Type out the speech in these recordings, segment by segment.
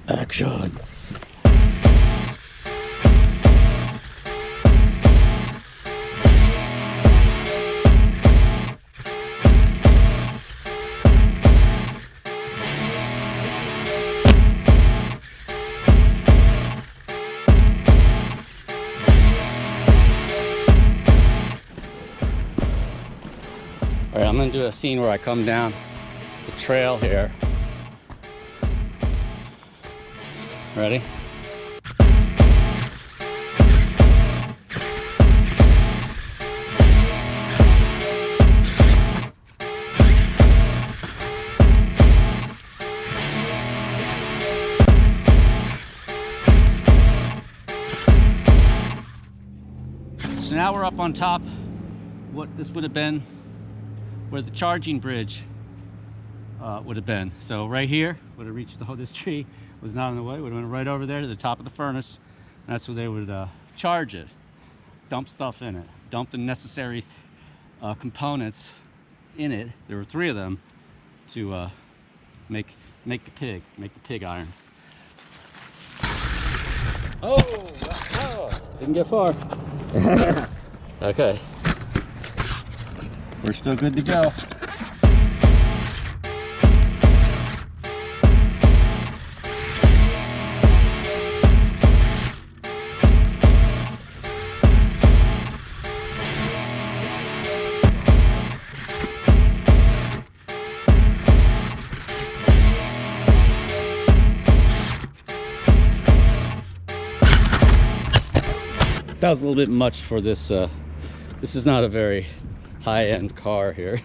Action. All right, I'm gonna do a scene where I come down the trail here. Ready? So now we're up on top, what this would have been, where the charging bridge would have been. So right here would have reached this tree, was not in the way, would have went right over there to the top of the furnace. That's where they would charge it, dump stuff in it, dump the necessary components in it. There were 3 of them to make the pig iron. Oh, didn't get far. Okay, we're still good to go. That was a little bit much for this. This is not a very high-end car here,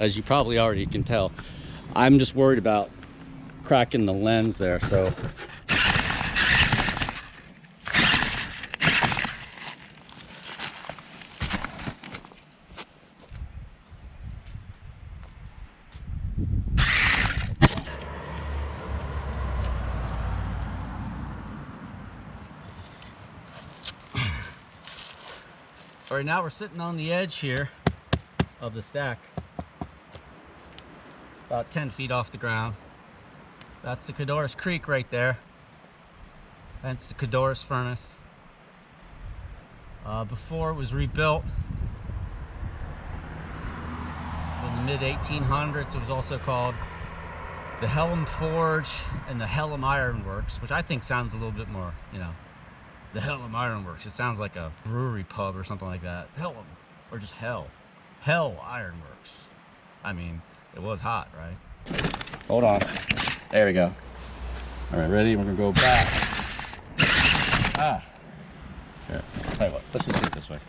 as you probably already can tell. I'm just worried about cracking the lens there, so. All right, now we're sitting on the edge here of the stack, about 10 feet off the ground. That's the Codorus Creek right there. That's the Codorus furnace. Before it was rebuilt in the mid-1800s, it was also called the Hellum Forge and the Hellum Iron Works, which I think sounds a little bit more, you know, the Hellum Iron Works. It sounds like a brewery pub or something like that. Hellum, or just Hell. Hell Iron Works. I mean, it was hot, right? Hold on. There we go. All right, ready? We're gonna go back. Here, I'll tell you what, let's just do it this way.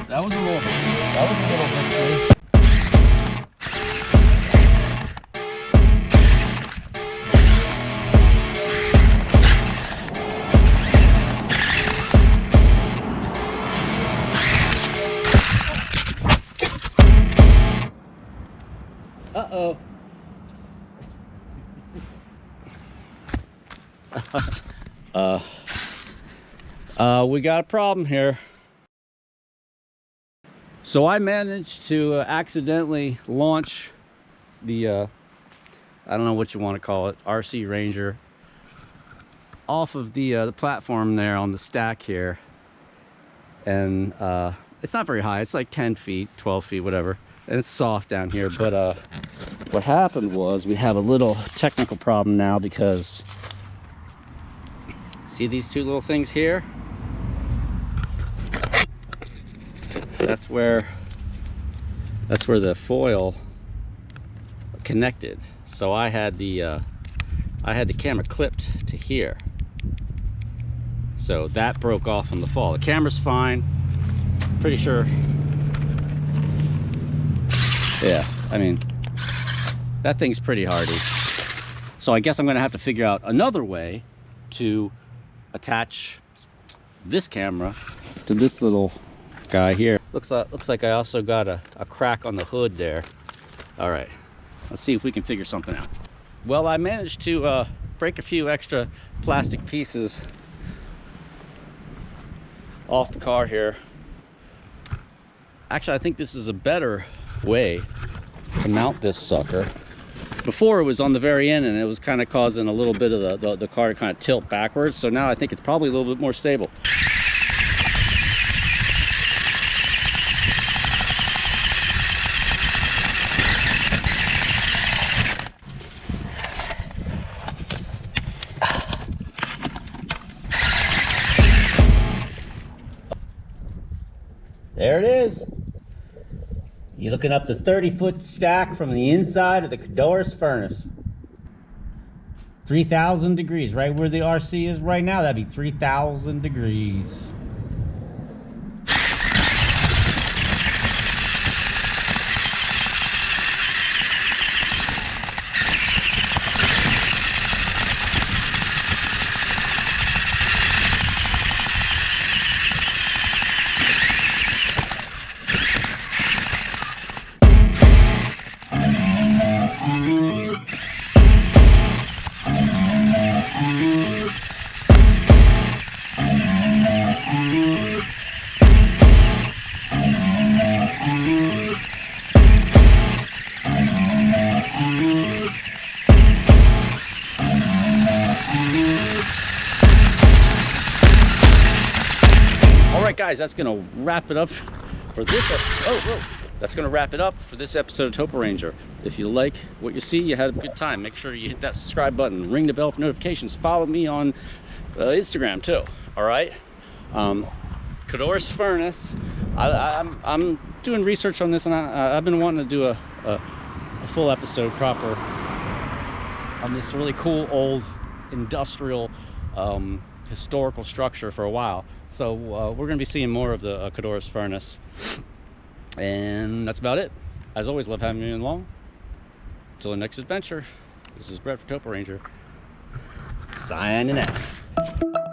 That was a little victory. We got a problem here. So I managed to accidentally launch the, I don't know what you want to call it, RC Ranger, off of the platform there on the stack here. And it's not very high, it's like 10 feet, 12 feet, whatever. And it's soft down here, but what happened was we have a little technical problem now because, see these 2 little things here? That's where the foil connected. So I had the camera clipped to here. So that broke off in the fall. The camera's fine. Pretty sure. Yeah, I mean, that thing's pretty hardy. So I guess I'm gonna have to figure out another way to attach this camera to this little guy here. Looks like I also got a crack on the hood there. All right, let's see if we can figure something out. Well, I managed to break a few extra plastic pieces off the car here. Actually, I think this is a better way to mount this sucker. Before it was on the very end and it was kind of causing a little bit of the car to kind of tilt backwards. So now I think it's probably a little bit more stable. There it is. You're looking up the 30-foot stack from the inside of the Codo's furnace. 3,000 degrees, right where the RC is right now. That'd be 3,000 degrees. Alright guys, that's gonna wrap it up for this that's gonna wrap it up for this episode of TopoRanger. If you like what you see, you had a good time, make sure you hit that subscribe button, ring the bell for notifications, follow me on Instagram too. Alright, Codo's furnace. I'm doing research on this, and I've been wanting to do a full episode proper on this really cool old industrial historical structure for a while. So we're going to be seeing more of the Codo's furnace. And that's about it. As always, love having you along. Until the next adventure, this is Brett for TopoRanger, signing out.